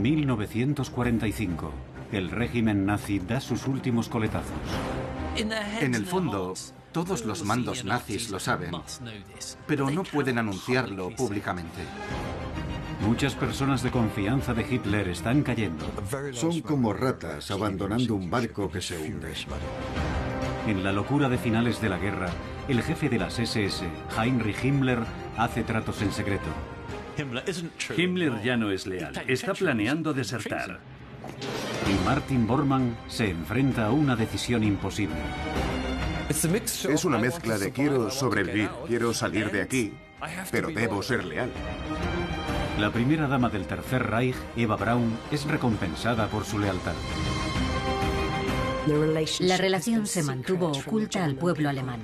1945. El régimen nazi da sus últimos coletazos. En el fondo, todos los mandos nazis lo saben, pero no pueden anunciarlo públicamente. Muchas personas de confianza de Hitler están cayendo. Son como ratas abandonando un barco que se hunde. En la locura de finales de la guerra, el jefe de las SS, Heinrich Himmler, hace tratos en secreto. Himmler ya no es leal. Está planeando desertar. Y Martin Bormann se enfrenta a una decisión imposible. Es una mezcla de quiero sobrevivir, quiero salir de aquí, pero debo ser leal. La primera dama del Tercer Reich, Eva Braun, es recompensada por su lealtad. La relación se mantuvo oculta al pueblo alemán.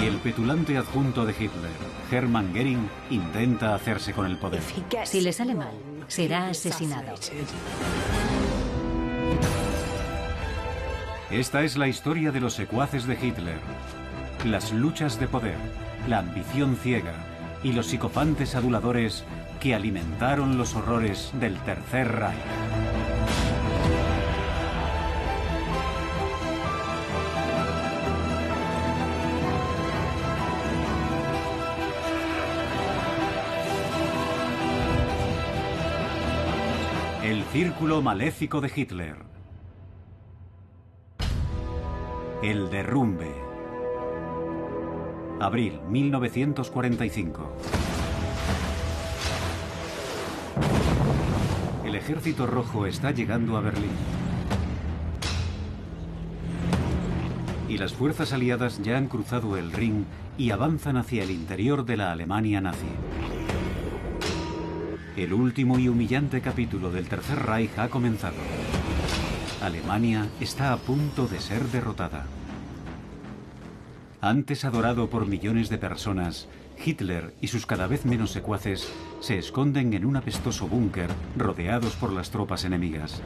Y el petulante adjunto de Hitler, Hermann Göring, intenta hacerse con el poder. Si le sale mal, será asesinado. Esta es la historia de los secuaces de Hitler. Las luchas de poder, la ambición ciega y los psicofantes aduladores que alimentaron los horrores del Tercer Reich. El círculo maléfico de Hitler. El derrumbe. Abril 1945. El ejército rojo está llegando a Berlín. Y las fuerzas aliadas ya han cruzado el Rin y avanzan hacia el interior de la Alemania nazi. El último y humillante capítulo del Tercer Reich ha comenzado. Alemania está a punto de ser derrotada. Antes adorado por millones de personas, Hitler y sus cada vez menos secuaces se esconden en un apestoso búnker rodeados por las tropas enemigas.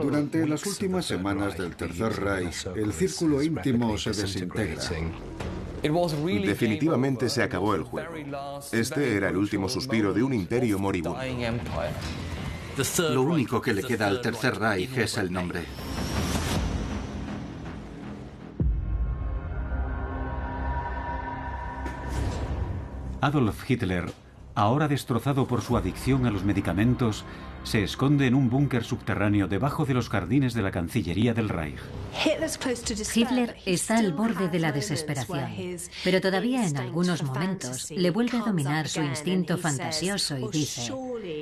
Durante las últimas semanas del Tercer Reich, el círculo íntimo se desintegra. Definitivamente se acabó el juego. Este era el último suspiro de un imperio moribundo. Lo único que le queda al Tercer Reich es el nombre. Adolf Hitler, ahora destrozado por su adicción a los medicamentos, se esconde en un búnker subterráneo debajo de los jardines de la Cancillería del Reich. Hitler está al borde de la desesperación, pero todavía en algunos momentos le vuelve a dominar su instinto fantasioso y dice: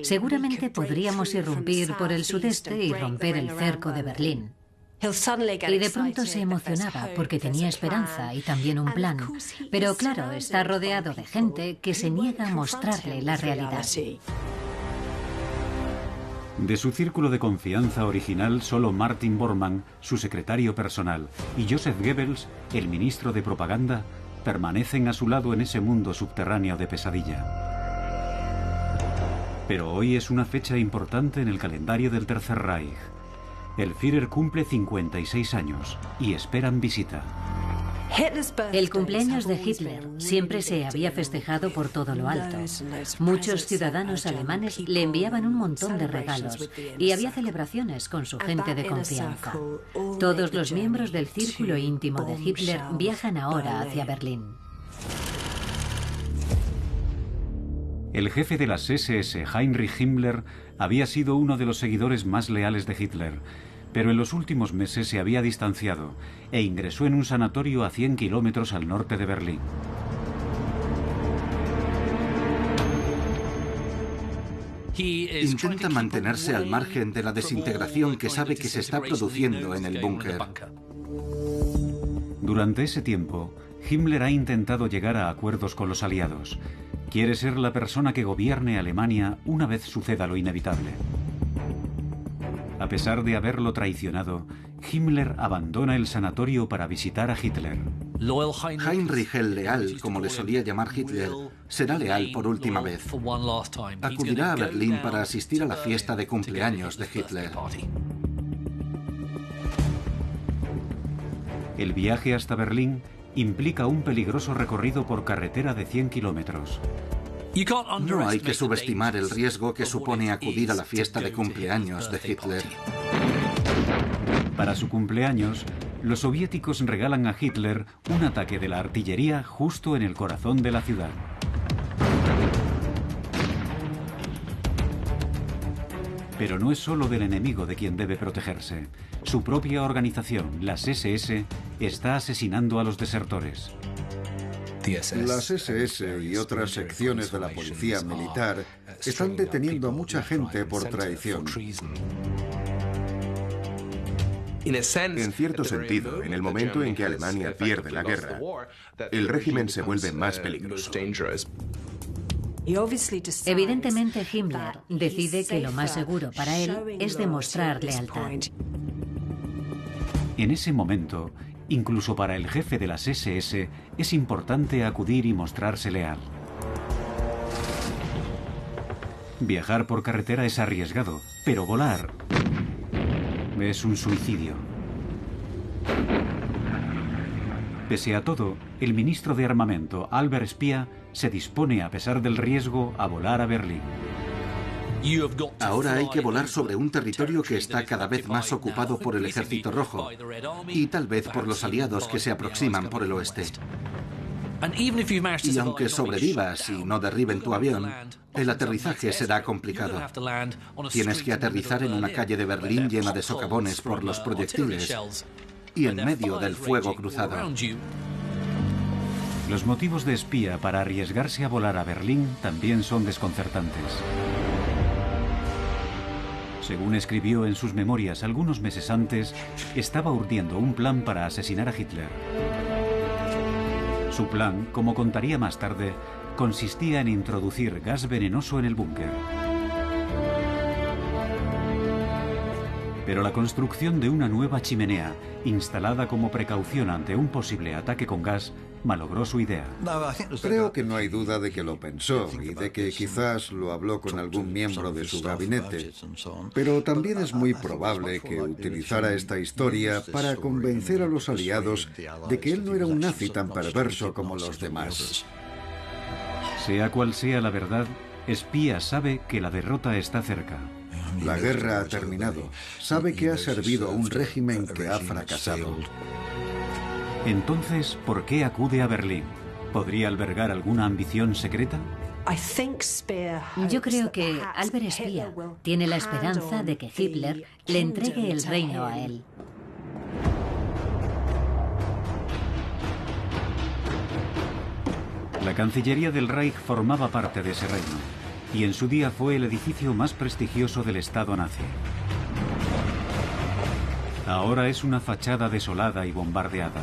seguramente podríamos irrumpir por el sudeste y romper el cerco de Berlín. Y de pronto se emocionaba porque tenía esperanza y también un plan. Pero claro, está rodeado de gente que se niega a mostrarle la realidad. De su círculo de confianza original, solo Martin Bormann, su secretario personal, y Joseph Goebbels, el ministro de propaganda, permanecen a su lado en ese mundo subterráneo de pesadilla. Pero hoy es una fecha importante en el calendario del Tercer Reich. El Führer cumple 56 años y esperan visita. El cumpleaños de Hitler siempre se había festejado por todo lo alto. Muchos ciudadanos alemanes le enviaban un montón de regalos y había celebraciones con su gente de confianza. Todos los miembros del círculo íntimo de Hitler viajan ahora hacia Berlín. El jefe de las SS, Heinrich Himmler, había sido uno de los seguidores más leales de Hitler, pero en los últimos meses se había distanciado e ingresó en un sanatorio a 100 kilómetros al norte de Berlín. Intenta mantenerse al margen de la desintegración que sabe que se está produciendo en el búnker. Durante ese tiempo, Himmler ha intentado llegar a acuerdos con los aliados. Quiere ser la persona que gobierne Alemania una vez suceda lo inevitable. A pesar de haberlo traicionado, Himmler abandona el sanatorio para visitar a Hitler. Heinrich el Leal, como le solía llamar Hitler, será leal por última vez. Acudirá a Berlín para asistir a la fiesta de cumpleaños de Hitler. El viaje hasta Berlín implica un peligroso recorrido por carretera de 100 kilómetros. No hay que subestimar el riesgo que supone acudir a la fiesta de cumpleaños de Hitler. Para su cumpleaños, los soviéticos regalan a Hitler un ataque de la artillería justo en el corazón de la ciudad. Pero no es solo del enemigo de quien debe protegerse. Su propia organización, las SS, está asesinando a los desertores. Las SS y otras secciones de la policía militar están deteniendo a mucha gente por traición. En cierto sentido, en el momento en que Alemania pierde la guerra, el régimen se vuelve más peligroso. Evidentemente, Himmler decide que lo más seguro para él es demostrar lealtad. En ese momento, incluso para el jefe de las SS, es importante acudir y mostrarse leal. Viajar por carretera es arriesgado, pero volar es un suicidio. Pese a todo, el ministro de Armamento, Albert Speer, se dispone, a pesar del riesgo, a volar a Berlín. Ahora hay que volar sobre un territorio que está cada vez más ocupado por el Ejército Rojo y tal vez por los aliados que se aproximan por el oeste. Y aunque sobrevivas y no derriben tu avión, el aterrizaje será complicado. Tienes que aterrizar en una calle de Berlín llena de socavones por los proyectiles y en medio del fuego cruzado. Los motivos de Speer para arriesgarse a volar a Berlín también son desconcertantes. Según escribió en sus memorias algunos meses antes, estaba urdiendo un plan para asesinar a Hitler. Su plan, como contaría más tarde, consistía en introducir gas venenoso en el búnker. Pero la construcción de una nueva chimenea, instalada como precaución ante un posible ataque con gas, malogró su idea. Creo que no hay duda de que lo pensó y de que quizás lo habló con algún miembro de su gabinete. Pero también es muy probable que utilizara esta historia para convencer a los aliados de que él no era un nazi tan perverso como los demás. Sea cual sea la verdad, Speer sabe que la derrota está cerca. La guerra ha terminado. Sabe que ha servido a un régimen que ha fracasado. Entonces, ¿por qué acude a Berlín? ¿Podría albergar alguna ambición secreta? Yo creo que Albert Speer tiene la esperanza de que Hitler le entregue el reino a él. La Cancillería del Reich formaba parte de ese reino, y en su día fue el edificio más prestigioso del Estado nazi. Ahora es una fachada desolada y bombardeada.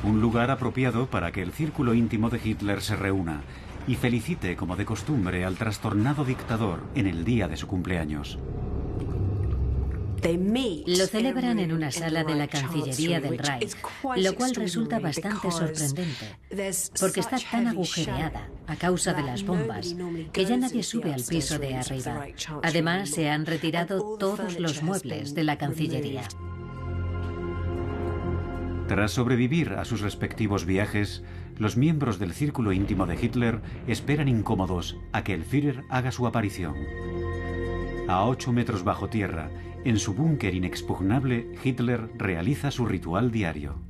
Un lugar apropiado para que el círculo íntimo de Hitler se reúna y felicite, como de costumbre, al trastornado dictador en el día de su cumpleaños. Lo celebran en una sala de la Cancillería del Reich, lo cual resulta bastante sorprendente, porque está tan agujereada a causa de las bombas que ya nadie sube al piso de arriba. Además, se han retirado todos los muebles de la Cancillería. Tras sobrevivir a sus respectivos viajes, los miembros del círculo íntimo de Hitler esperan incómodos a que el Führer haga su aparición. A 8 metros bajo tierra, en su búnker inexpugnable, Hitler realiza su ritual diario.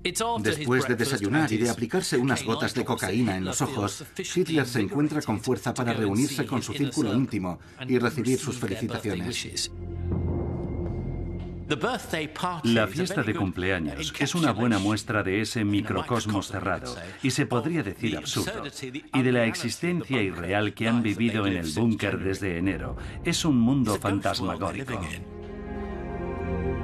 Después de desayunar y de aplicarse unas gotas de cocaína en los ojos, Hitler se encuentra con fuerza para reunirse con su círculo íntimo y recibir sus felicitaciones. La fiesta de cumpleaños es una buena muestra de ese microcosmos cerrado, y se podría decir absurdo, y de la existencia irreal que han vivido en el búnker desde enero. Es un mundo fantasmagórico.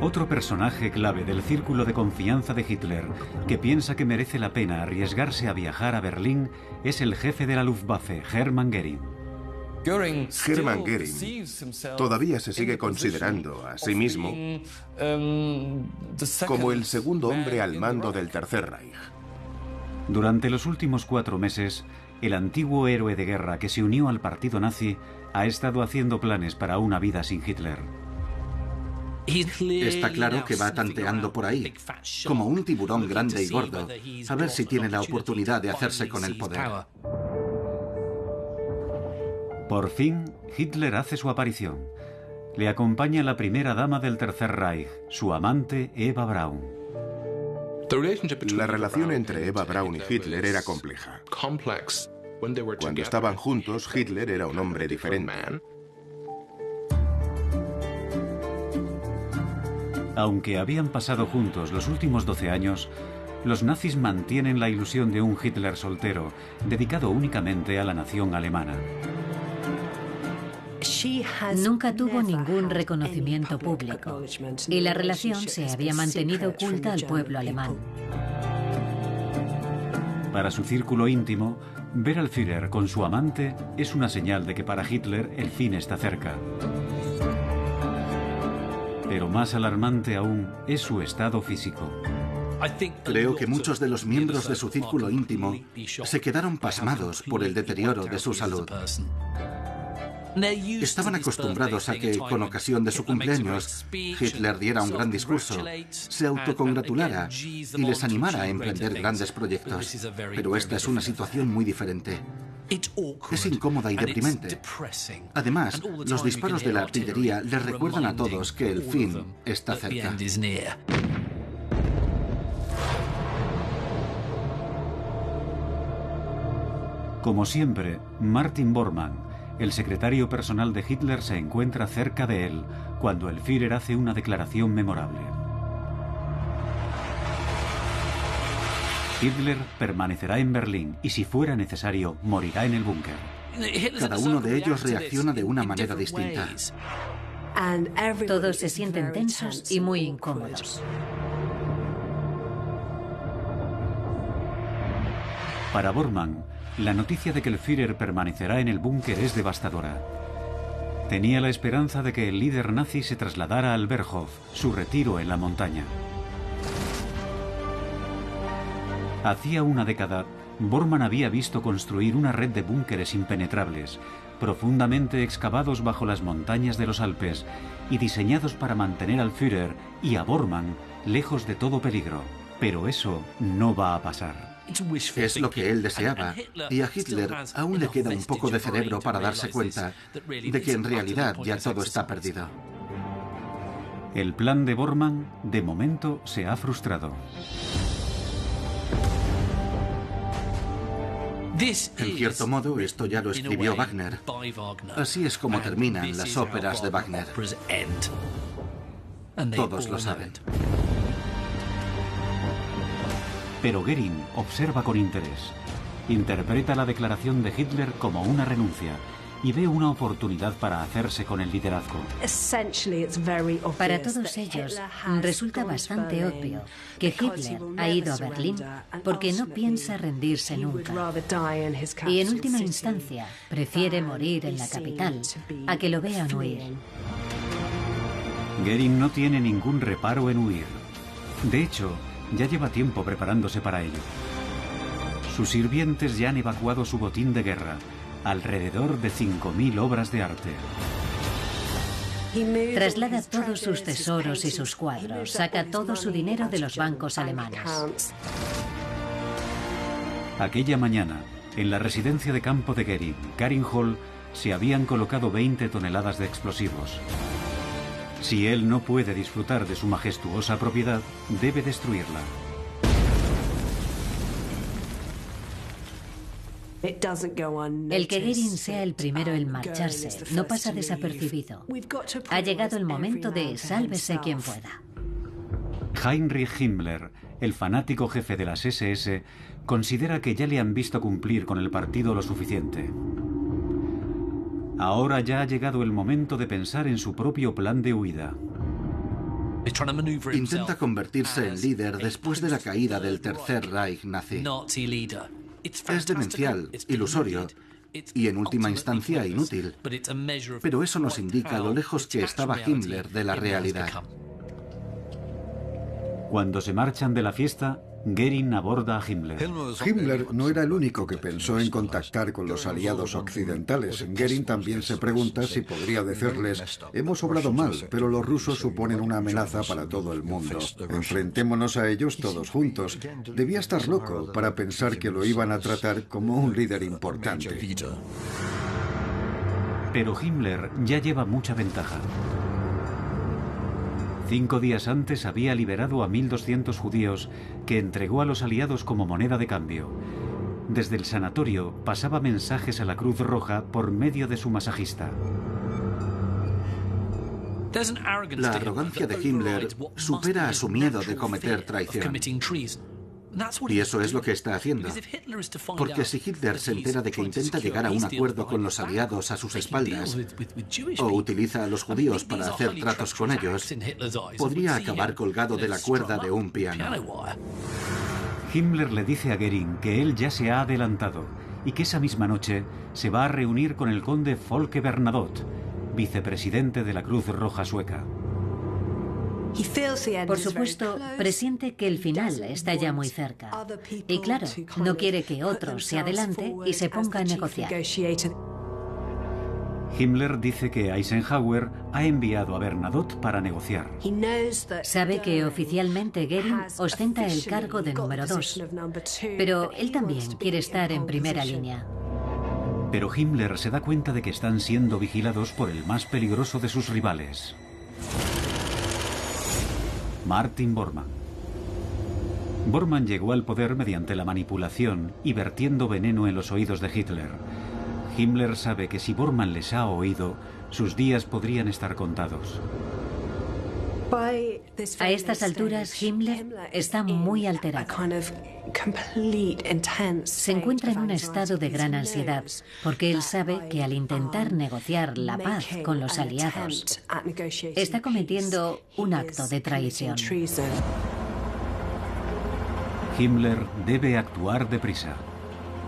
Otro personaje clave del círculo de confianza de Hitler, que piensa que merece la pena arriesgarse a viajar a Berlín, es el jefe de la Luftwaffe, Hermann Göring. Hermann Göring todavía se sigue considerando a sí mismo como el segundo hombre al mando del Tercer Reich. Durante los últimos 4 meses, el antiguo héroe de guerra que se unió al partido nazi ha estado haciendo planes para una vida sin Hitler. Está claro que va tanteando por ahí, como un tiburón grande y gordo, a ver si tiene la oportunidad de hacerse con el poder. Por fin, Hitler hace su aparición. Le acompaña la primera dama del Tercer Reich, su amante Eva Braun. La relación entre Eva Braun y Hitler era compleja. Cuando estaban juntos, Hitler era un hombre diferente. Aunque habían pasado juntos los últimos 12 años, los nazis mantienen la ilusión de un Hitler soltero, dedicado únicamente a la nación alemana. Nunca tuvo ningún reconocimiento público y la relación se había mantenido oculta al pueblo alemán. Para su círculo íntimo, ver al Führer con su amante es una señal de que para Hitler el fin está cerca. Pero más alarmante aún es su estado físico. Creo que muchos de los miembros de su círculo íntimo se quedaron pasmados por el deterioro de su salud. Estaban acostumbrados a que, con ocasión de su cumpleaños, Hitler diera un gran discurso, se autocongratulara y les animara a emprender grandes proyectos. Pero esta es una situación muy diferente. Es incómoda y deprimente. Además, los disparos de la artillería les recuerdan a todos que el fin está cerca. Como siempre, Martin Bormann, el secretario personal de Hitler, se encuentra cerca de él cuando el Führer hace una declaración memorable. Hitler permanecerá en Berlín y, si fuera necesario, morirá en el búnker. Cada uno de ellos reacciona de una manera distinta. Todos se sienten tensos y muy incómodos. Para Bormann, la noticia de que el Führer permanecerá en el búnker es devastadora. Tenía la esperanza de que el líder nazi se trasladara al Berghof, su retiro en la montaña. Hacía una década, Bormann había visto construir una red de búnkeres impenetrables, profundamente excavados bajo las montañas de los Alpes y diseñados para mantener al Führer y a Bormann lejos de todo peligro. Pero eso no va a pasar. Es lo que él deseaba, y a Hitler aún le queda un poco de cerebro para darse cuenta de que en realidad ya todo está perdido. El plan de Bormann, de momento, se ha frustrado. En cierto modo, esto ya lo escribió Wagner. Así es como terminan las óperas de Wagner. Todos lo saben. Pero Goering observa con interés. Interpreta la declaración de Hitler como una renuncia y ve una oportunidad para hacerse con el liderazgo. Para todos ellos resulta bastante obvio que Hitler ha ido a Berlín porque no piensa rendirse nunca. Y en última instancia prefiere morir en la capital a que lo vean huir. Goering no tiene ningún reparo en huir. De hecho, ya lleva tiempo preparándose para ello. Sus sirvientes ya han evacuado su botín de guerra, alrededor de 5.000 obras de arte. Traslada todos sus tesoros y sus cuadros, saca todo su dinero de los bancos alemanes. Aquella mañana, en la residencia de campo de Goering, Karin Hall, se habían colocado 20 toneladas de explosivos. Si él no puede disfrutar de su majestuosa propiedad, debe destruirla. El que Goering sea el primero en marcharse no pasa desapercibido. Ha llegado el momento de sálvese quien pueda. Heinrich Himmler, el fanático jefe de las SS, considera que ya le han visto cumplir con el partido lo suficiente. Ahora ya ha llegado el momento de pensar en su propio plan de huida. Intenta convertirse en líder después de la caída del Tercer Reich nazi. Es demencial, ilusorio y en última instancia inútil. Pero eso nos indica lo lejos que estaba Himmler de la realidad. Cuando se marchan de la fiesta, Goering aborda a Himmler. Himmler no era el único que pensó en contactar con los aliados occidentales. Goering también se pregunta si podría decirles: hemos obrado mal, pero los rusos suponen una amenaza para todo el mundo. Enfrentémonos a ellos todos juntos. Debía estar loco para pensar que lo iban a tratar como un líder importante. Pero Himmler ya lleva mucha ventaja. 5 días antes había liberado a 1.200 judíos que entregó a los aliados como moneda de cambio. Desde el sanatorio pasaba mensajes a la Cruz Roja por medio de su masajista. La arrogancia de Himmler supera a su miedo de cometer traición. Y eso es lo que está haciendo. Porque si Hitler se entera de que intenta llegar a un acuerdo con los aliados a sus espaldas, o utiliza a los judíos para hacer tratos con ellos, podría acabar colgado de la cuerda de un piano. Himmler le dice a Goering que él ya se ha adelantado y que esa misma noche se va a reunir con el conde Folke Bernadotte, vicepresidente de la Cruz Roja sueca. Por supuesto, presiente que el final está ya muy cerca. Y claro, no quiere que otro se adelante y se ponga a negociar. Himmler dice que Eisenhower ha enviado a Bernadotte para negociar. Sabe que oficialmente Goering ostenta el cargo de número 2, pero él también quiere estar en primera línea. Pero Himmler se da cuenta de que están siendo vigilados por el más peligroso de sus rivales, Martin Bormann. Bormann llegó al poder mediante la manipulación y vertiendo veneno en los oídos de Hitler. Himmler sabe que si Bormann les ha oído, sus días podrían estar contados. A estas alturas, Himmler está muy alterado. Se encuentra en un estado de gran ansiedad, porque él sabe que al intentar negociar la paz con los aliados, está cometiendo un acto de traición. Himmler debe actuar deprisa.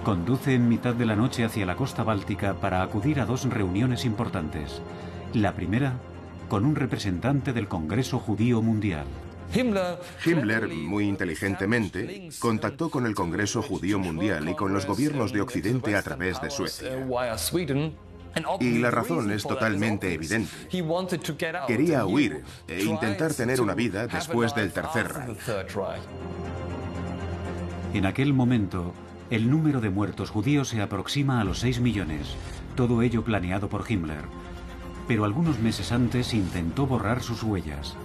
Conduce en mitad de la noche hacia la costa báltica para acudir a 2 reuniones importantes. La primera, con un representante del Congreso Judío Mundial. Himmler, muy inteligentemente, contactó con el Congreso Judío Mundial y con los gobiernos de Occidente a través de Suecia. Y la razón es totalmente evidente. Quería huir e intentar tener una vida después del Tercer Reich. En aquel momento, el número de muertos judíos se aproxima a los 6 millones, todo ello planeado por Himmler. Pero algunos meses antes intentó borrar sus huellas.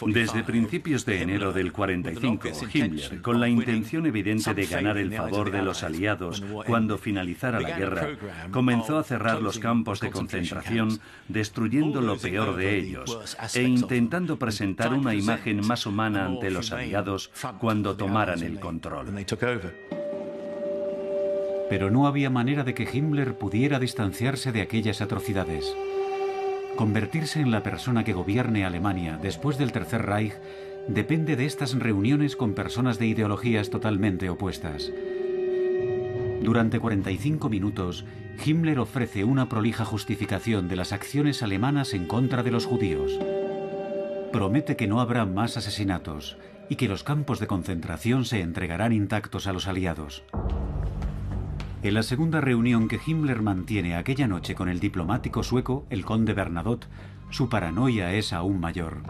Desde principios de enero del 45, Himmler, con la intención evidente de ganar el favor de los aliados cuando finalizara la guerra, comenzó a cerrar los campos de concentración, destruyendo lo peor de ellos e intentando presentar una imagen más humana ante los aliados cuando tomaran el control. Pero no había manera de que Himmler pudiera distanciarse de aquellas atrocidades. Convertirse en la persona que gobierne Alemania después del Tercer Reich depende de estas reuniones con personas de ideologías totalmente opuestas. Durante 45 minutos, Himmler ofrece una prolija justificación de las acciones alemanas en contra de los judíos. Promete que no habrá más asesinatos y que los campos de concentración se entregarán intactos a los aliados. En la segunda reunión que Himmler mantiene aquella noche con el diplomático sueco, el conde Bernadotte, su paranoia es aún mayor.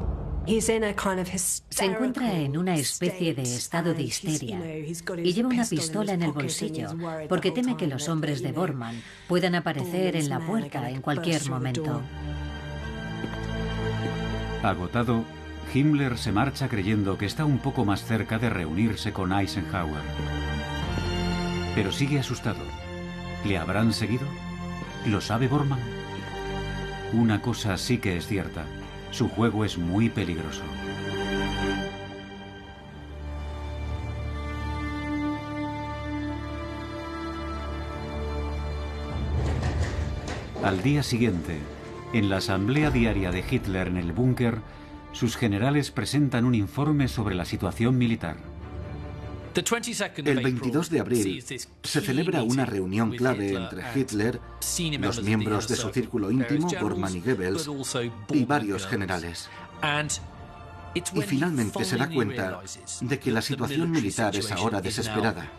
Se encuentra en una especie de estado de histeria y lleva una pistola en el bolsillo porque teme que los hombres de Bormann puedan aparecer en la puerta en cualquier momento. Agotado, Himmler se marcha creyendo que está un poco más cerca de reunirse con Eisenhower. Pero sigue asustado. ¿Le habrán seguido? ¿Lo sabe Bormann? Una cosa sí que es cierta. Su juego es muy peligroso. Al día siguiente, en la asamblea diaria de Hitler en el búnker, sus generales presentan un informe sobre la situación militar. El 22 de abril se celebra una reunión clave entre Hitler, los miembros de su círculo íntimo, Bormann y Goebbels, y varios generales. Y finalmente se da cuenta de que la situación militar es ahora desesperada.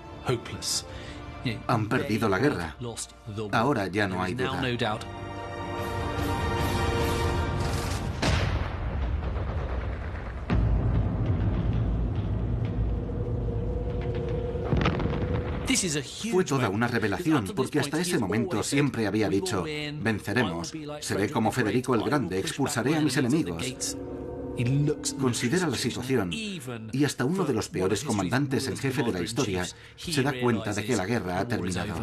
Han perdido la guerra. Ahora ya no hay duda. Fue toda una revelación, porque hasta ese momento siempre había dicho: venceremos, seré como Federico el Grande, expulsaré a mis enemigos. Considera la situación, y hasta uno de los peores comandantes en jefe de la historia se da cuenta de que la guerra ha terminado.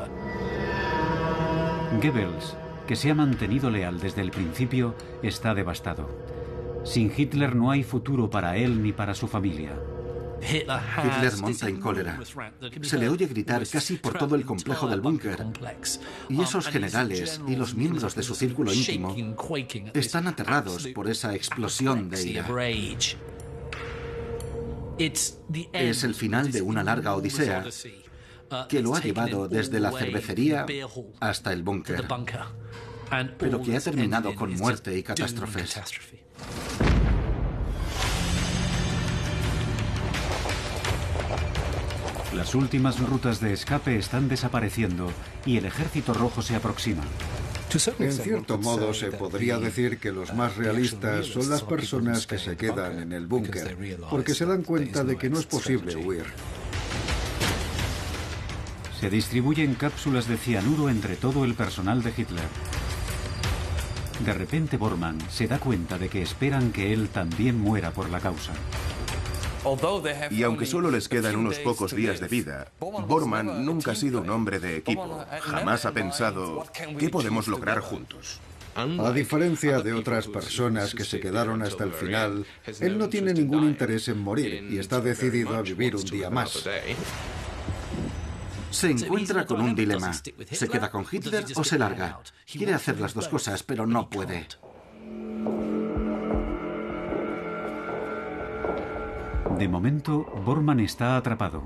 Goebbels, que se ha mantenido leal desde el principio, está devastado. Sin Hitler no hay futuro para él ni para su familia. Hitler monta en cólera. Se le oye gritar casi por todo el complejo del búnker. Y esos generales y los miembros de su círculo íntimo están aterrados por esa explosión de ira. Es el final de una larga odisea que lo ha llevado desde la cervecería hasta el búnker, pero que ha terminado con muerte y catástrofes. Las últimas rutas de escape están desapareciendo y el Ejército Rojo se aproxima. En cierto modo se podría decir que los más realistas son las personas que se quedan en el búnker, porque se dan cuenta de que no es posible huir. Se distribuyen cápsulas de cianuro entre todo el personal de Hitler. De repente Bormann se da cuenta de que esperan que él también muera por la causa. Y aunque solo les quedan unos pocos días de vida, Bormann nunca ha sido un hombre de equipo. Jamás ha pensado: ¿qué podemos lograr juntos? A diferencia de otras personas que se quedaron hasta el final, él no tiene ningún interés en morir y está decidido a vivir un día más. Se encuentra con un dilema. ¿Se queda con Hitler o se larga? Quiere hacer las dos cosas, pero no puede. De momento, Bormann está atrapado.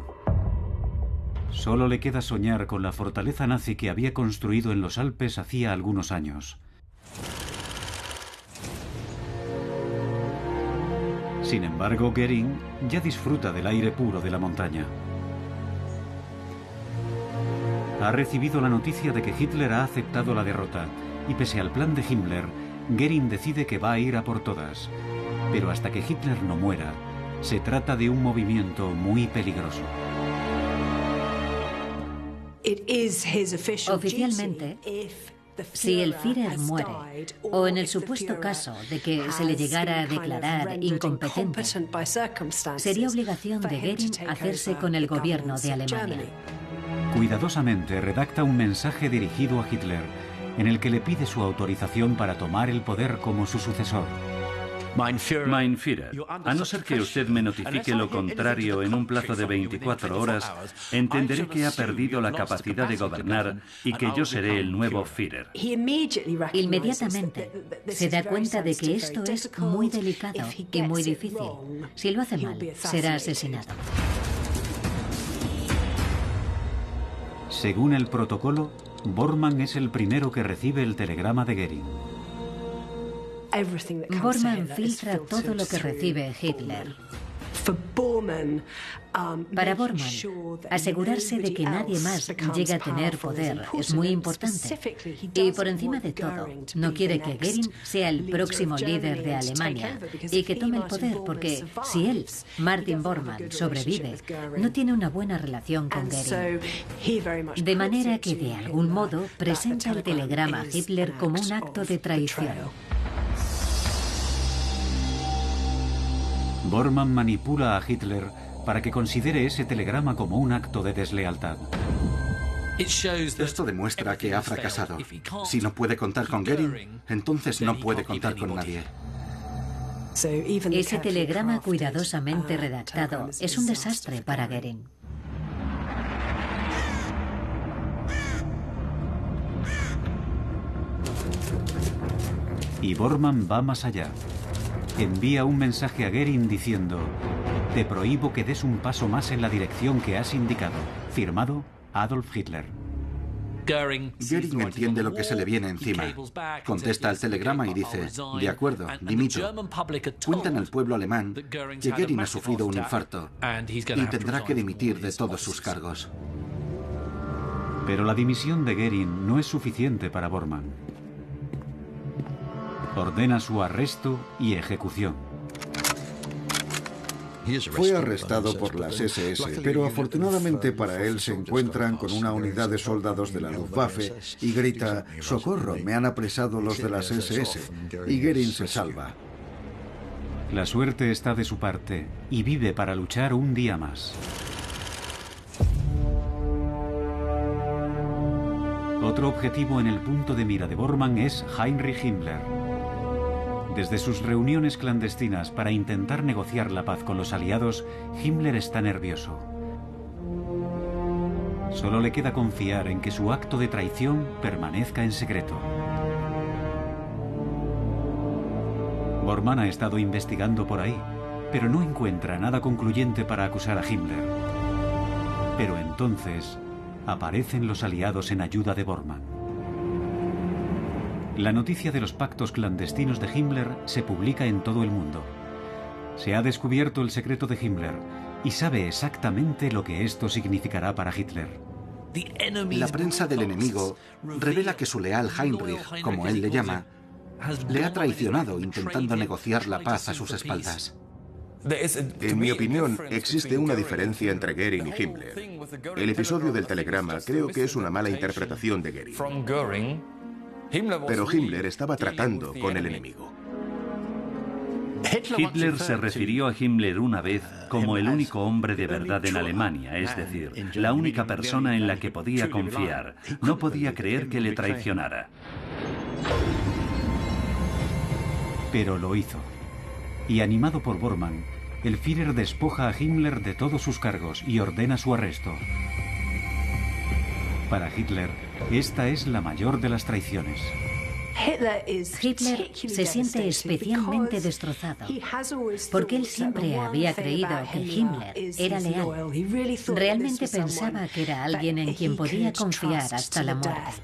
Solo le queda soñar con la fortaleza nazi que había construido en los Alpes hacía algunos años. Sin embargo, Göring ya disfruta del aire puro de la montaña. Ha recibido la noticia de que Hitler ha aceptado la derrota y pese al plan de Himmler, Göring decide que va a ir a por todas. Pero hasta que Hitler no muera, se trata de un movimiento muy peligroso. Oficialmente, si el Führer muere, o en el supuesto caso de que se le llegara a declarar incompetente, sería obligación de Göring hacerse con el gobierno de Alemania. Cuidadosamente redacta un mensaje dirigido a Hitler, en el que le pide su autorización para tomar el poder como su sucesor. Mein Führer, a no ser que usted me notifique lo contrario en un plazo de 24 horas, entenderé que ha perdido la capacidad de gobernar y que yo seré el nuevo Führer. Inmediatamente se da cuenta de que esto es muy delicado y muy difícil. Si lo hace mal, será asesinado. Según el protocolo, Bormann es el primero que recibe el telegrama de Göring. Bormann filtra todo lo que recibe Hitler. Para Bormann, asegurarse de que nadie más llegue a tener poder es muy importante. Y por encima de todo, no quiere que Göring sea el próximo líder de Alemania y que tome el poder porque si él, Martin Bormann, sobrevive, no tiene una buena relación con Göring. De manera que de algún modo presenta el telegrama a Hitler como un acto de traición. Bormann manipula a Hitler para que considere ese telegrama como un acto de deslealtad. Esto demuestra que ha fracasado. Si no puede contar con Göring, entonces no puede contar con nadie. Ese telegrama cuidadosamente redactado es un desastre para Göring. Y Bormann va más allá. Envía un mensaje a Göring diciendo: te prohíbo que des un paso más en la dirección que has indicado. Firmado Adolf Hitler. Göring entiende lo que se le viene encima. Contesta al telegrama y dice: de acuerdo, dimito. Cuentan al pueblo alemán que Göring ha sufrido un infarto y tendrá que dimitir de todos sus cargos. Pero la dimisión de Göring no es suficiente para Bormann. Ordena su arresto y ejecución. Fue arrestado por las SS, pero afortunadamente para él se encuentran con una unidad de soldados de la Luftwaffe y grita: ¡socorro! Me han apresado los de las SS. Y Göring se salva. La suerte está de su parte y vive para luchar un día más. Otro objetivo en el punto de mira de Bormann es Heinrich Himmler. Desde sus reuniones clandestinas para intentar negociar la paz con los aliados, Himmler está nervioso. Solo le queda confiar en que su acto de traición permanezca en secreto. Bormann ha estado investigando por ahí, pero no encuentra nada concluyente para acusar a Himmler. Pero entonces aparecen los aliados en ayuda de Bormann. La noticia de los pactos clandestinos de Himmler se publica en todo el mundo. Se ha descubierto el secreto de Himmler y sabe exactamente lo que esto significará para Hitler. La prensa del enemigo revela que su leal Heinrich, como él le llama, le ha traicionado intentando negociar la paz a sus espaldas. En mi opinión, existe una diferencia entre Göring y Himmler. El episodio del telegrama creo que es una mala interpretación de Göring. Pero Himmler estaba tratando con el enemigo. Hitler se refirió a Himmler una vez como el único hombre de verdad en Alemania, es decir, la única persona en la que podía confiar. No podía creer que le traicionara. Pero lo hizo. Y animado por Bormann, el Führer despoja a Himmler de todos sus cargos y ordena su arresto. Para Hitler, esta es la mayor de las traiciones. Hitler se siente especialmente destrozado, porque él siempre había creído que Himmler era leal. Realmente pensaba que era alguien en quien podía confiar hasta la muerte.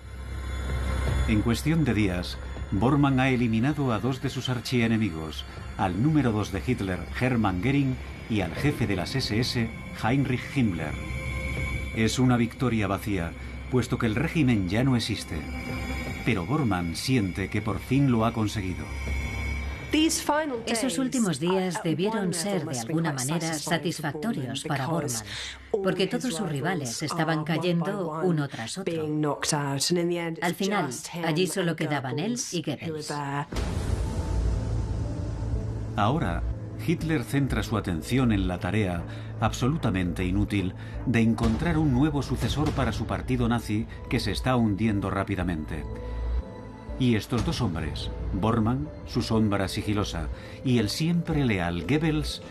En cuestión de días, Bormann ha eliminado a dos de sus archienemigos, al número 2 de Hitler, Hermann Göring, y al jefe de las SS, Heinrich Himmler. Es una victoria vacía, puesto que el régimen ya no existe. Pero Bormann siente que por fin lo ha conseguido. Esos últimos días debieron ser de alguna manera satisfactorios para Bormann, porque todos sus rivales estaban cayendo uno tras otro. Al final, allí solo quedaban él y Goebbels. Ahora, Hitler centra su atención en la tarea, absolutamente inútil, de encontrar un nuevo sucesor para su partido nazi que se está hundiendo rápidamente. Y estos dos hombres, Bormann, su sombra sigilosa, y el siempre leal Goebbels,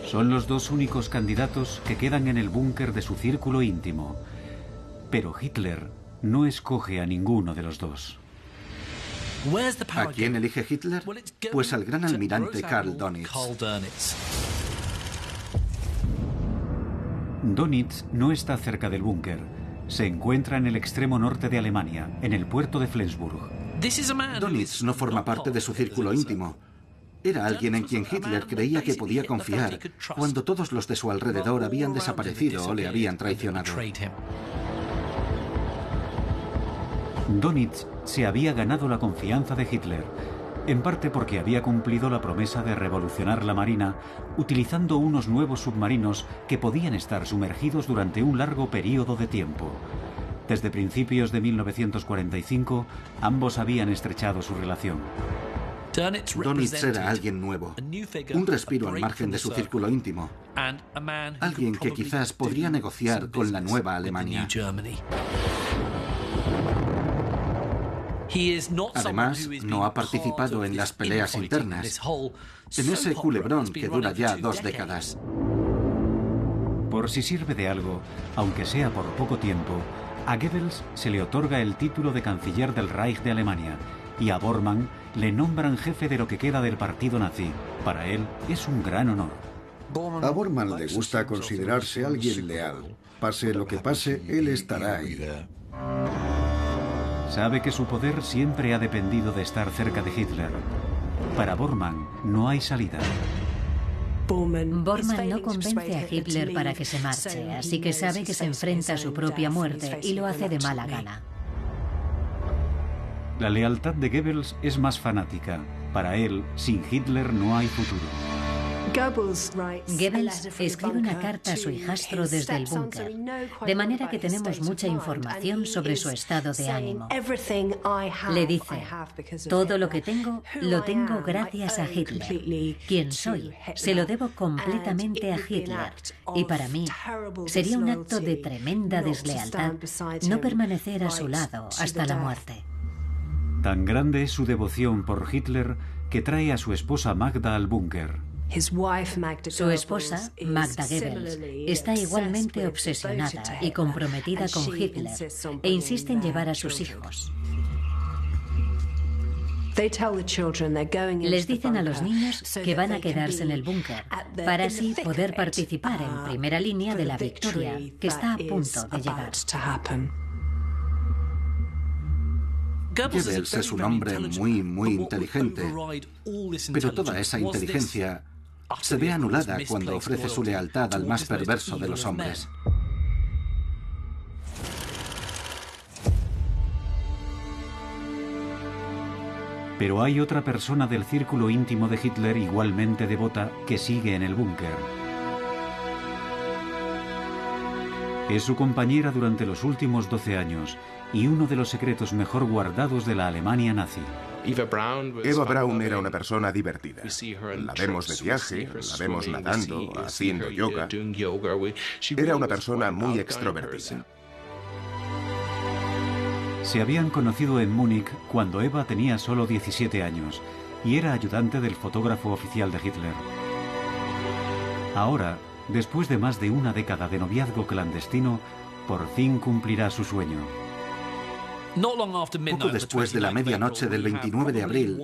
son los dos únicos candidatos que quedan en el búnker de su círculo íntimo. Pero Hitler no escoge a ninguno de los dos. ¿A quién elige Hitler? Pues al gran almirante Karl Dönitz. Dönitz no está cerca del búnker. Se encuentra en el extremo norte de Alemania, en el puerto de Flensburg. Dönitz no forma parte de su círculo íntimo. Era alguien en quien Hitler creía que podía confiar cuando todos los de su alrededor habían desaparecido o le habían traicionado. Dönitz se había ganado la confianza de Hitler, en parte porque había cumplido la promesa de revolucionar la marina utilizando unos nuevos submarinos que podían estar sumergidos durante un largo periodo de tiempo. Desde principios de 1945, ambos habían estrechado su relación. Dönitz era alguien nuevo, un respiro al margen de su círculo íntimo, alguien que quizás podría negociar con la nueva Alemania. Además, no ha participado en las peleas internas, en ese culebrón que dura ya 2 décadas. Por si sirve de algo, aunque sea por poco tiempo, a Goebbels se le otorga el título de canciller del Reich de Alemania y a Bormann le nombran jefe de lo que queda del partido nazi. Para él es un gran honor. A Bormann le gusta considerarse alguien leal. Pase lo que pase, él estará ahí. Sabe que su poder siempre ha dependido de estar cerca de Hitler. Para Bormann no hay salida. Bormann no convence a Hitler para que se marche, así que sabe que se enfrenta a su propia muerte y lo hace de mala gana. La lealtad de Goebbels es más fanática. Para él, sin Hitler no hay futuro. Goebbels escribe una carta a su hijastro desde el búnker, de manera que tenemos mucha información sobre su estado de ánimo. Le dice, todo lo que tengo, lo tengo gracias a Hitler. Quien soy, se lo debo completamente a Hitler. Y para mí, sería un acto de tremenda deslealtad no permanecer a su lado hasta la muerte. Tan grande es su devoción por Hitler que trae a su esposa Magda al búnker. Su esposa, Magda Goebbels, está igualmente obsesionada y comprometida con Hitler e insiste en llevar a sus hijos. Les dicen a los niños que van a quedarse en el búnker para así poder participar en primera línea de la victoria que está a punto de llegar. Goebbels es un hombre muy inteligente, pero toda esa inteligencia se ve anulada cuando ofrece su lealtad al más perverso de los hombres. Pero hay otra persona del círculo íntimo de Hitler igualmente devota que sigue en el búnker. Es su compañera durante los últimos 12 años y uno de los secretos mejor guardados de la Alemania nazi. Eva Braun era una persona divertida. La vemos de viaje, la vemos nadando, haciendo yoga. Era una persona muy extrovertida. Se habían conocido en Múnich cuando Eva tenía solo 17 años y era ayudante del fotógrafo oficial de Hitler. Ahora, después de más de una década de noviazgo clandestino, por fin cumplirá su sueño. Poco después de la medianoche del 29 de abril,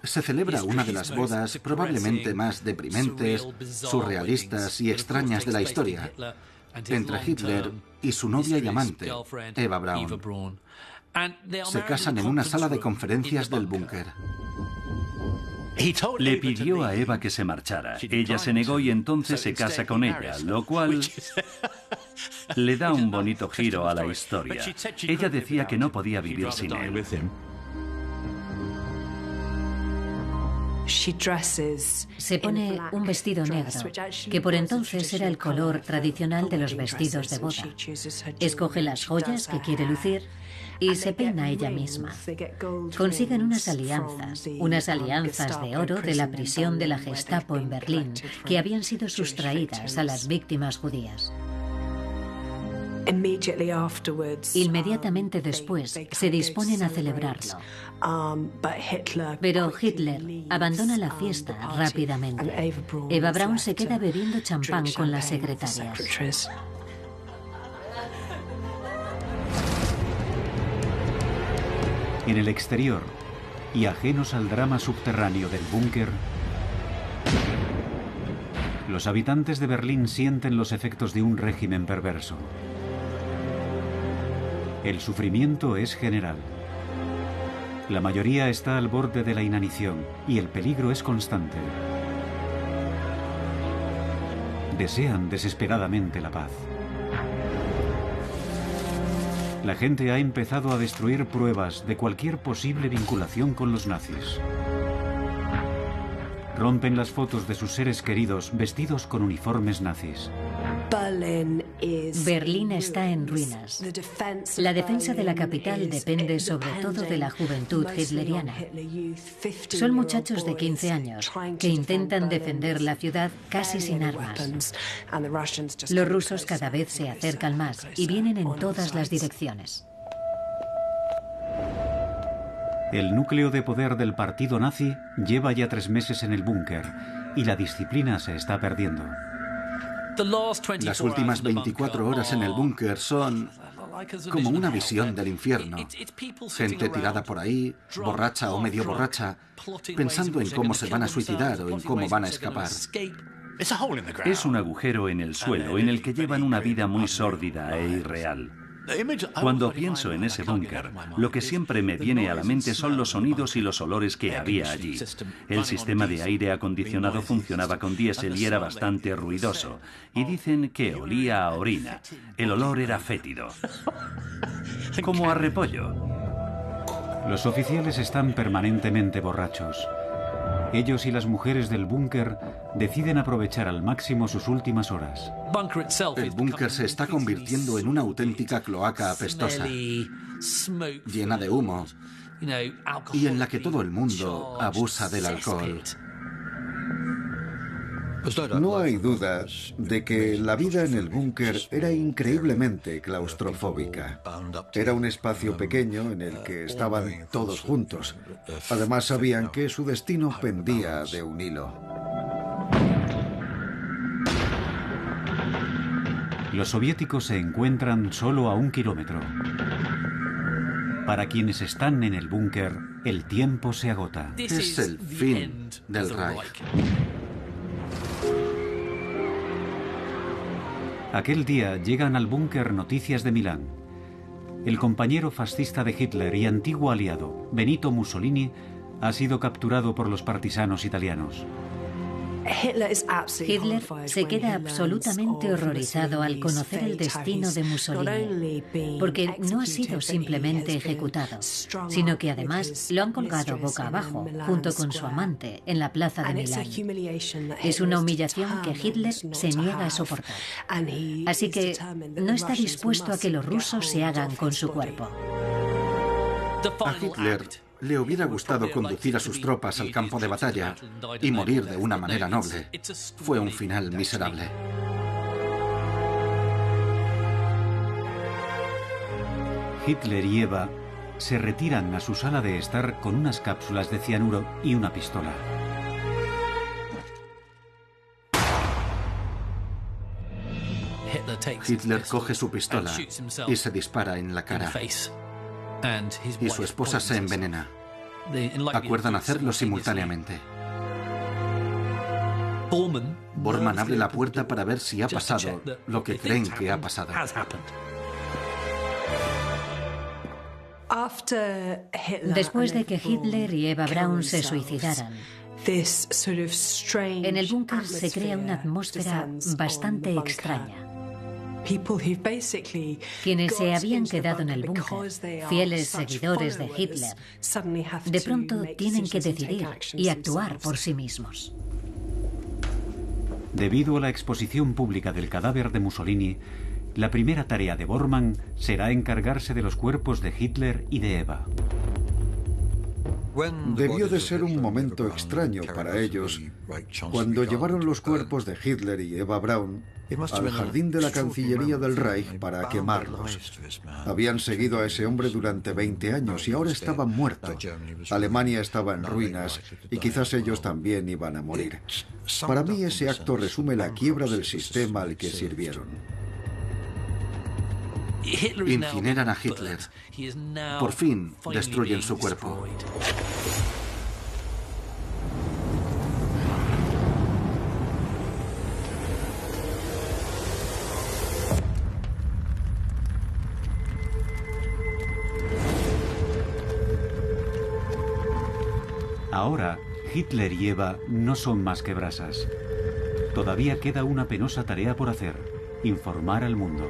se celebra una de las bodas probablemente más deprimentes, surrealistas y extrañas de la historia, entre Hitler y su novia y amante, Eva Braun. Se casan en una sala de conferencias del búnker. Le pidió a Eva que se marchara. Ella se negó y entonces se casa con ella, lo cual le da un bonito giro a la historia. Ella decía que no podía vivir sin él. Se pone un vestido negro, que por entonces era el color tradicional de los vestidos de boda. Escoge las joyas que quiere lucir y se peina ella misma. Consiguen unas alianzas de oro de la prisión de la Gestapo en Berlín, que habían sido sustraídas a las víctimas judías. Inmediatamente después se disponen a celebrarlo. Pero Hitler abandona la fiesta rápidamente. Eva Braun se queda bebiendo champán con las secretarias. En el exterior, y ajenos al drama subterráneo del búnker, los habitantes de Berlín sienten los efectos de un régimen perverso. El sufrimiento es general. La mayoría está al borde de la inanición y el peligro es constante. Desean desesperadamente la paz. La gente ha empezado a destruir pruebas de cualquier posible vinculación con los nazis. Rompen las fotos de sus seres queridos vestidos con uniformes nazis. Berlín está en ruinas. La defensa de la capital depende sobre todo de la juventud hitleriana. Son muchachos de 15 años que intentan defender la ciudad casi sin armas. Los rusos cada vez se acercan más y vienen en todas las direcciones. El núcleo de poder del partido nazi lleva ya 3 meses en el búnker y la disciplina se está perdiendo. Las últimas 24 horas en el búnker son como una visión del infierno. Gente tirada por ahí, borracha o medio borracha, pensando en cómo se van a suicidar o en cómo van a escapar. Es un agujero en el suelo en el que llevan una vida muy sórdida e irreal. Cuando pienso en ese búnker, lo que siempre me viene a la mente son los sonidos y los olores que había allí. El sistema de aire acondicionado funcionaba con diésel y era bastante ruidoso. Y dicen que olía a orina. El olor era fétido. Como a repollo. Los oficiales están permanentemente borrachos. Ellos y las mujeres del búnker deciden aprovechar al máximo sus últimas horas. El búnker se está convirtiendo en una auténtica cloaca apestosa, llena de humo, y en la que todo el mundo abusa del alcohol. No hay duda de que la vida en el búnker era increíblemente claustrofóbica. Era un espacio pequeño en el que estaban todos juntos. Además, sabían que su destino pendía de un hilo. Los soviéticos se encuentran solo a 1 kilómetro. Para quienes están en el búnker, el tiempo se agota. Es el fin del Reich. Aquel día llegan al búnker noticias de Milán. El compañero fascista de Hitler y antiguo aliado, Benito Mussolini, ha sido capturado por los partisanos italianos. Hitler se queda absolutamente horrorizado al conocer el destino de Mussolini, porque no ha sido simplemente ejecutado, sino que además lo han colgado boca abajo, junto con su amante, en la plaza de Milán. Es una humillación que Hitler se niega a soportar. Así que no está dispuesto a que los rusos se hagan con su cuerpo. A Hitler le hubiera gustado conducir a sus tropas al campo de batalla y morir de una manera noble. Fue un final miserable. Hitler y Eva se retiran a su sala de estar con unas cápsulas de cianuro y una pistola. Hitler coge su pistola y se dispara en la cara. Y su esposa se envenena. Acuerdan hacerlo simultáneamente. Bormann abre la puerta para ver si ha pasado lo que creen que ha pasado. Después de que Hitler y Eva Braun se suicidaran, en el búnker se crea una atmósfera bastante extraña. Quienes se habían quedado en el búnker, fieles seguidores de Hitler, de pronto tienen que decidir y actuar por sí mismos. Debido a la exposición pública del cadáver de Mussolini, la primera tarea de Bormann será encargarse de los cuerpos de Hitler y de Eva. Debió de ser un momento extraño para ellos cuando llevaron los cuerpos de Hitler y Eva Braun al jardín de la Cancillería del Reich para quemarlos. Habían seguido a ese hombre durante 20 años y ahora estaba muerto. Alemania estaba en ruinas y quizás ellos también iban a morir. Para mí ese acto resume la quiebra del sistema al que sirvieron. Incineran a Hitler. Por fin destruyen su cuerpo. Ahora, Hitler y Eva no son más que brasas. Todavía queda una penosa tarea por hacer: informar al mundo.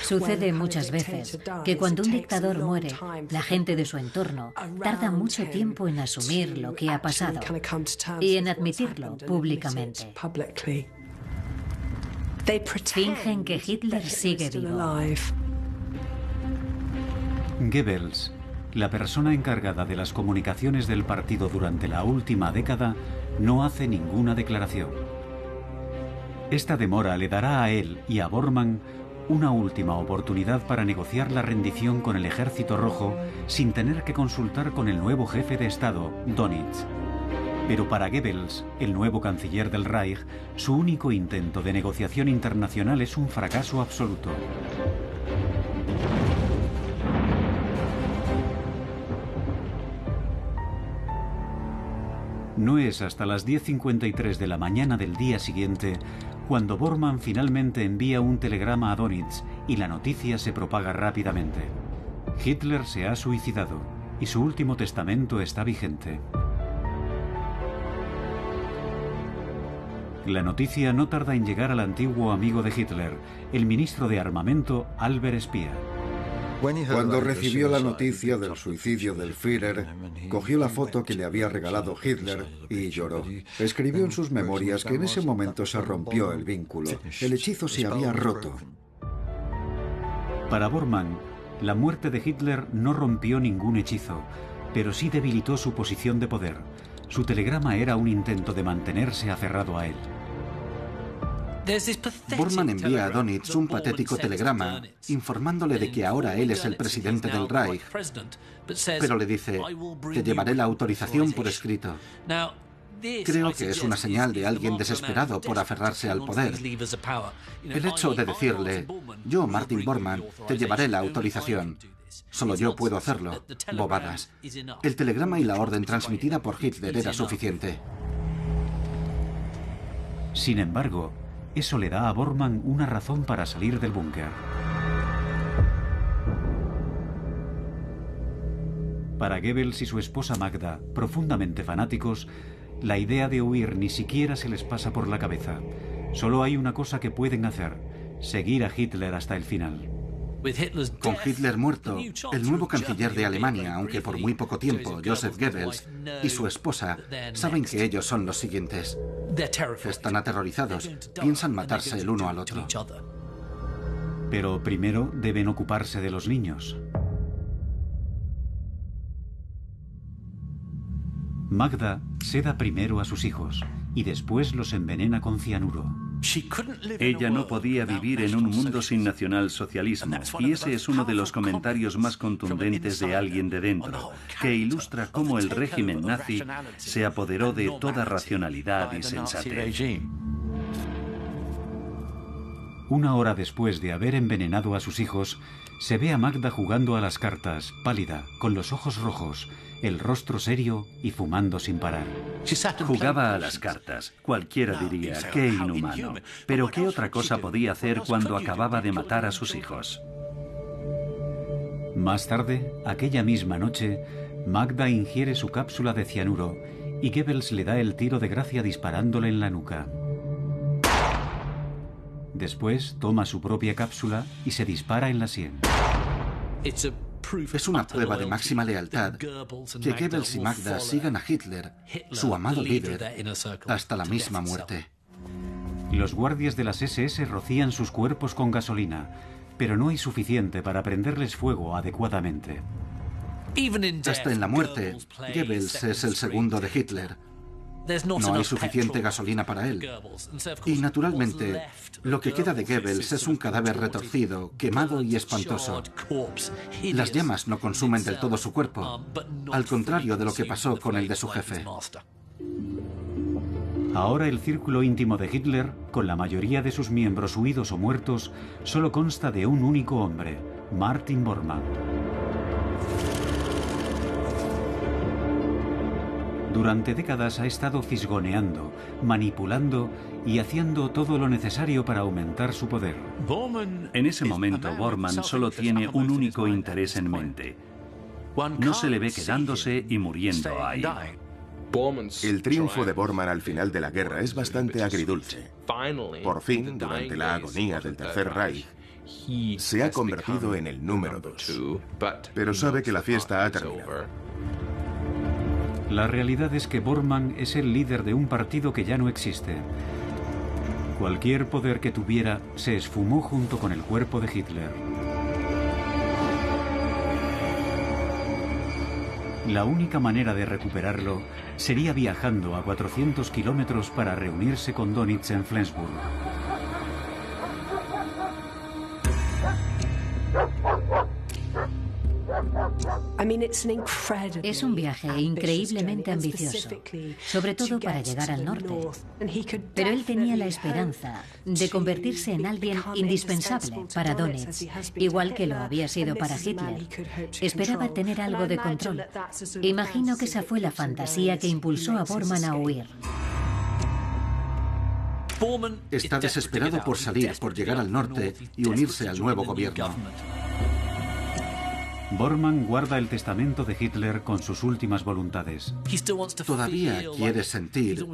Sucede muchas veces que cuando un dictador muere, la gente de su entorno tarda mucho tiempo en asumir lo que ha pasado y en admitirlo públicamente. Fingen que Hitler sigue vivo. Goebbels, la persona encargada de las comunicaciones del partido durante la última década, no hace ninguna declaración. Esta demora le dará a él y a Bormann una última oportunidad para negociar la rendición con el Ejército Rojo sin tener que consultar con el nuevo jefe de Estado, Dönitz. Pero para Goebbels, el nuevo canciller del Reich, su único intento de negociación internacional es un fracaso absoluto. No es hasta las 10:53 de la mañana del día siguiente cuando Bormann finalmente envía un telegrama a Dönitz y la noticia se propaga rápidamente. Hitler se ha suicidado y su último testamento está vigente. La noticia no tarda en llegar al antiguo amigo de Hitler, el ministro de Armamento Albert Speer. Cuando recibió la noticia del suicidio del Führer, cogió la foto que le había regalado Hitler y lloró. Escribió en sus memorias que en ese momento se rompió el vínculo. El hechizo se había roto. Para Bormann, la muerte de Hitler no rompió ningún hechizo, pero sí debilitó su posición de poder. Su telegrama era un intento de mantenerse aferrado a él. Bormann envía a Dönitz un patético telegrama informándole de que ahora él es el presidente del Reich, pero le dice: te llevaré la autorización por escrito. Creo que es una señal de alguien desesperado por aferrarse al poder. El hecho de decirle: yo, Martin Bormann, te llevaré la autorización. Solo yo puedo hacerlo. Bobadas. El telegrama y la orden transmitida por Hitler era suficiente. Sin embargo, eso le da a Bormann una razón para salir del búnker. Para Goebbels y su esposa Magda, profundamente fanáticos, la idea de huir ni siquiera se les pasa por la cabeza. Solo hay una cosa que pueden hacer: seguir a Hitler hasta el final. Con Hitler muerto, el nuevo canciller de Alemania, aunque por muy poco tiempo, Joseph Goebbels, y su esposa, saben que ellos son los siguientes. Están aterrorizados, piensan matarse el uno al otro. Pero primero deben ocuparse de los niños. Magda seda primero a sus hijos y después los envenena con cianuro. Ella no podía vivir en un mundo sin nacionalsocialismo, y ese es uno de los comentarios más contundentes de alguien de dentro, que ilustra cómo el régimen nazi se apoderó de toda racionalidad y sensatez. Una hora después de haber envenenado a sus hijos, se ve a Magda jugando a las cartas, pálida, con los ojos rojos, el rostro serio y fumando sin parar. Jugaba a las cartas. Cualquiera diría, qué inhumano. Pero ¿qué otra cosa podía hacer cuando acababa de matar a sus hijos? Más tarde, aquella misma noche, Magda ingiere su cápsula de cianuro y Goebbels le da el tiro de gracia disparándole en la nuca. Después toma su propia cápsula y se dispara en la sien. Es una prueba de máxima lealtad que Goebbels y Magda sigan a Hitler, su amado líder, hasta la misma muerte. Los guardias de las SS rocían sus cuerpos con gasolina, pero no hay suficiente para prenderles fuego adecuadamente. Hasta en la muerte, Goebbels es el segundo de Hitler. No hay suficiente gasolina para él. Y naturalmente, lo que queda de Goebbels es un cadáver retorcido, quemado y espantoso. Las llamas no consumen del todo su cuerpo, al contrario de lo que pasó con el de su jefe. Ahora el círculo íntimo de Hitler, con la mayoría de sus miembros huidos o muertos, solo consta de un único hombre, Martin Bormann. Durante décadas ha estado fisgoneando, manipulando y haciendo todo lo necesario para aumentar su poder. En ese momento, Bormann solo tiene un único interés en mente. No se le ve quedándose y muriendo ahí. El triunfo de Bormann al final de la guerra es bastante agridulce. Por fin, durante la agonía del Tercer Reich, se ha convertido en el número 2. Pero sabe que la fiesta ha terminado. La realidad es que Bormann es el líder de un partido que ya no existe. Cualquier poder que tuviera se esfumó junto con el cuerpo de Hitler. La única manera de recuperarlo sería viajando a 400 kilómetros para reunirse con Dönitz en Flensburg. Es un viaje increíblemente ambicioso, sobre todo para llegar al norte. Pero él tenía la esperanza de convertirse en alguien indispensable para Dönitz, igual que lo había sido para Hitler. Esperaba tener algo de control. Imagino que esa fue la fantasía que impulsó a Bormann a huir. Está desesperado por salir, por llegar al norte y unirse al nuevo gobierno. Bormann guarda el testamento de Hitler con sus últimas voluntades. Todavía quiere sentir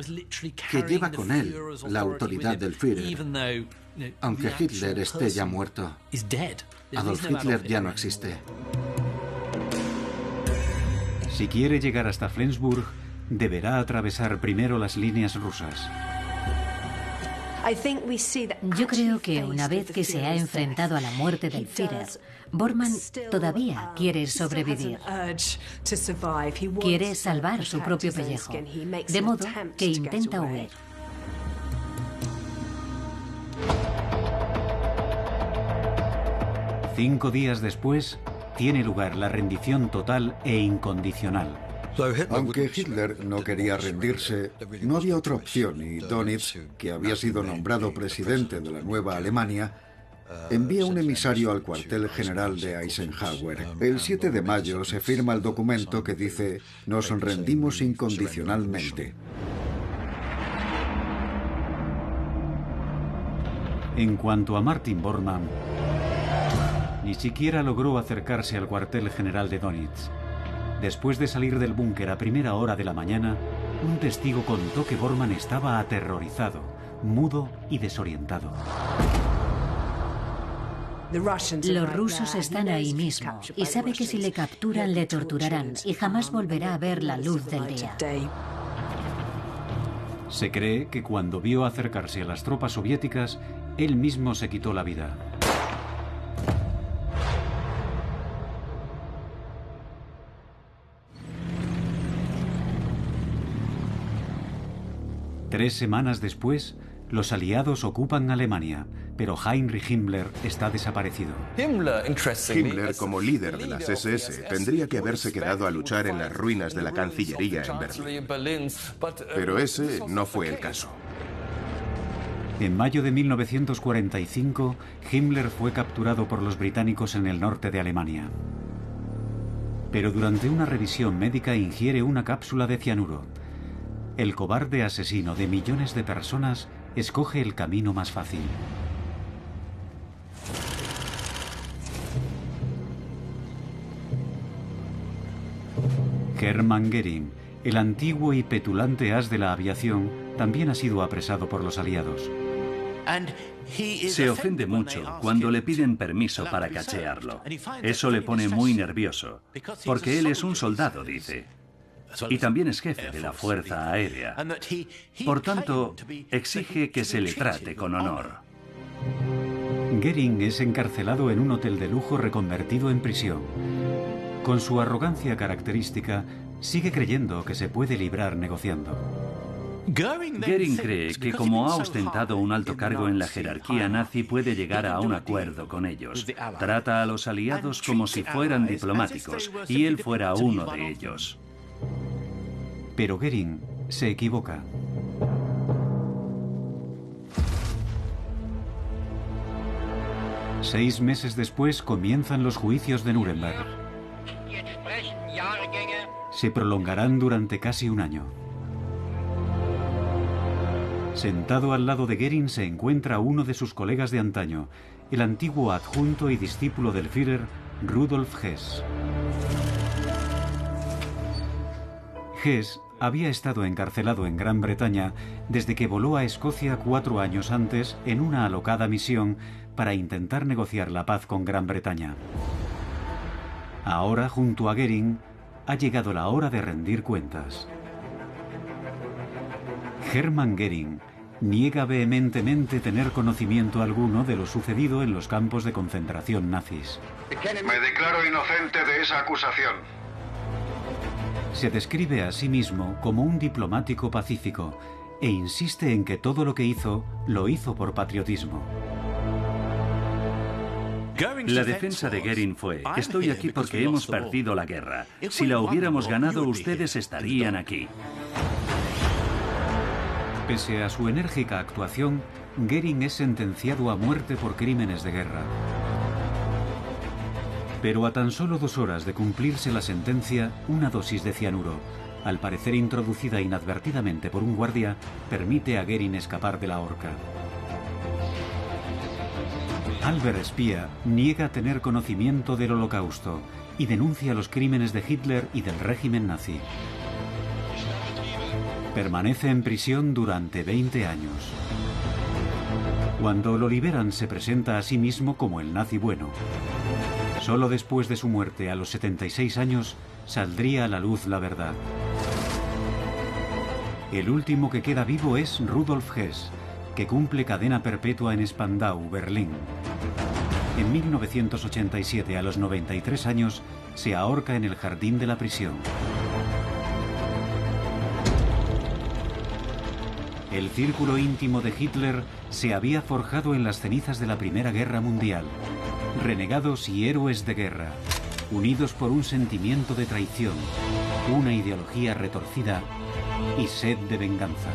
que lleva con él la autoridad del Führer, aunque Hitler esté ya muerto. Adolf Hitler ya no existe. Si quiere llegar hasta Flensburg, deberá atravesar primero las líneas rusas. Yo creo que una vez que se ha enfrentado a la muerte del Führer, Bormann todavía quiere sobrevivir. Quiere salvar su propio pellejo, de modo que intenta huir. Cinco días después, tiene lugar la rendición total e incondicional. Aunque Hitler no quería rendirse, no había otra opción y Dönitz, que había sido nombrado presidente de la nueva Alemania, envía un emisario al cuartel general de Eisenhower. El 7 de mayo se firma el documento que dice: "Nos rendimos incondicionalmente". En cuanto a Martin Bormann, ni siquiera logró acercarse al cuartel general de Dönitz. Después de salir del búnker a primera hora de la mañana, un testigo contó que Bormann estaba aterrorizado, mudo y desorientado. Los rusos están ahí mismo y sabe que si le capturan le torturarán y jamás volverá a ver la luz del día. Se cree que cuando vio acercarse a las tropas soviéticas, él mismo se quitó la vida. Tres semanas después, los aliados ocupan Alemania, pero Heinrich Himmler está desaparecido. Himmler, como líder de las SS, tendría que haberse quedado a luchar en las ruinas de la Cancillería en Berlín. Pero ese no fue el caso. En mayo de 1945, Himmler fue capturado por los británicos en el norte de Alemania. Pero durante una revisión médica ingiere una cápsula de cianuro. El cobarde asesino de millones de personas escoge el camino más fácil. Hermann Göring, el antiguo y petulante as de la aviación, también ha sido apresado por los aliados. Se ofende mucho cuando le piden permiso para cachearlo. Eso le pone muy nervioso, porque él es un soldado, dice. Y también es jefe de la Fuerza Aérea. Por tanto, exige que se le trate con honor. Göring es encarcelado en un hotel de lujo reconvertido en prisión. Con su arrogancia característica, sigue creyendo que se puede librar negociando. Göring cree que como ha ostentado un alto cargo en la jerarquía nazi puede llegar a un acuerdo con ellos. Trata a los aliados como si fueran diplomáticos y él fuera uno de ellos. Pero Göring se equivoca. Seis meses después comienzan los juicios de Nuremberg. Se prolongarán durante casi un año. Sentado al lado de Göring se encuentra uno de sus colegas de antaño, el antiguo adjunto y discípulo del Führer, Rudolf Hess. Hess había estado encarcelado en Gran Bretaña desde que voló a Escocia 4 años antes en una alocada misión para intentar negociar la paz con Gran Bretaña. Ahora, junto a Göring, ha llegado la hora de rendir cuentas. Hermann Göring niega vehementemente tener conocimiento alguno de lo sucedido en los campos de concentración nazis. Me declaro inocente de esa acusación. Se describe a sí mismo como un diplomático pacífico e insiste en que todo lo que hizo, lo hizo por patriotismo. La defensa de Göring fue: estoy aquí porque hemos perdido la guerra. Si la hubiéramos ganado, ustedes estarían aquí. Pese a su enérgica actuación, Göring es sentenciado a muerte por crímenes de guerra. Pero a tan solo 2 horas de cumplirse la sentencia, una dosis de cianuro, al parecer introducida inadvertidamente por un guardia, permite a Goering escapar de la horca. Albert Speer niega tener conocimiento del Holocausto y denuncia los crímenes de Hitler y del régimen nazi. Permanece en prisión durante 20 años. Cuando lo liberan, se presenta a sí mismo como el nazi bueno. Solo después de su muerte, a los 76 años, saldría a la luz la verdad. El último que queda vivo es Rudolf Hess, que cumple cadena perpetua en Spandau, Berlín. En 1987, a los 93 años, se ahorca en el jardín de la prisión. El círculo íntimo de Hitler se había forjado en las cenizas de la Primera Guerra Mundial. Renegados y héroes de guerra, unidos por un sentimiento de traición, una ideología retorcida y sed de venganza.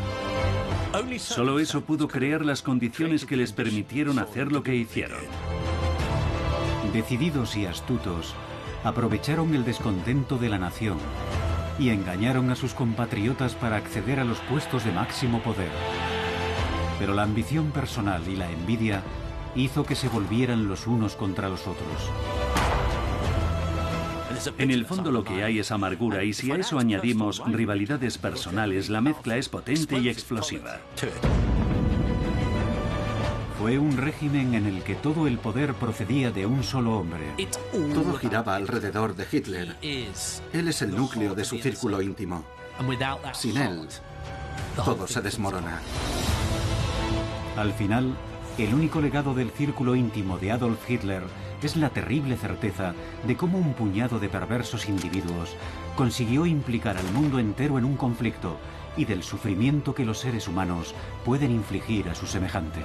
Solo eso pudo crear las condiciones que les permitieron hacer lo que hicieron. Decididos y astutos, aprovecharon el descontento de la nación y engañaron a sus compatriotas para acceder a los puestos de máximo poder. Pero la ambición personal y la envidia hizo que se volvieran los unos contra los otros. En el fondo lo que hay es amargura, y si a eso añadimos rivalidades personales, la mezcla es potente y explosiva. Fue un régimen en el que todo el poder procedía de un solo hombre. Todo giraba alrededor de Hitler. Él es el núcleo de su círculo íntimo. Sin él, todo se desmorona. Al final, el único legado del círculo íntimo de Adolf Hitler es la terrible certeza de cómo un puñado de perversos individuos consiguió implicar al mundo entero en un conflicto y del sufrimiento que los seres humanos pueden infligir a sus semejantes.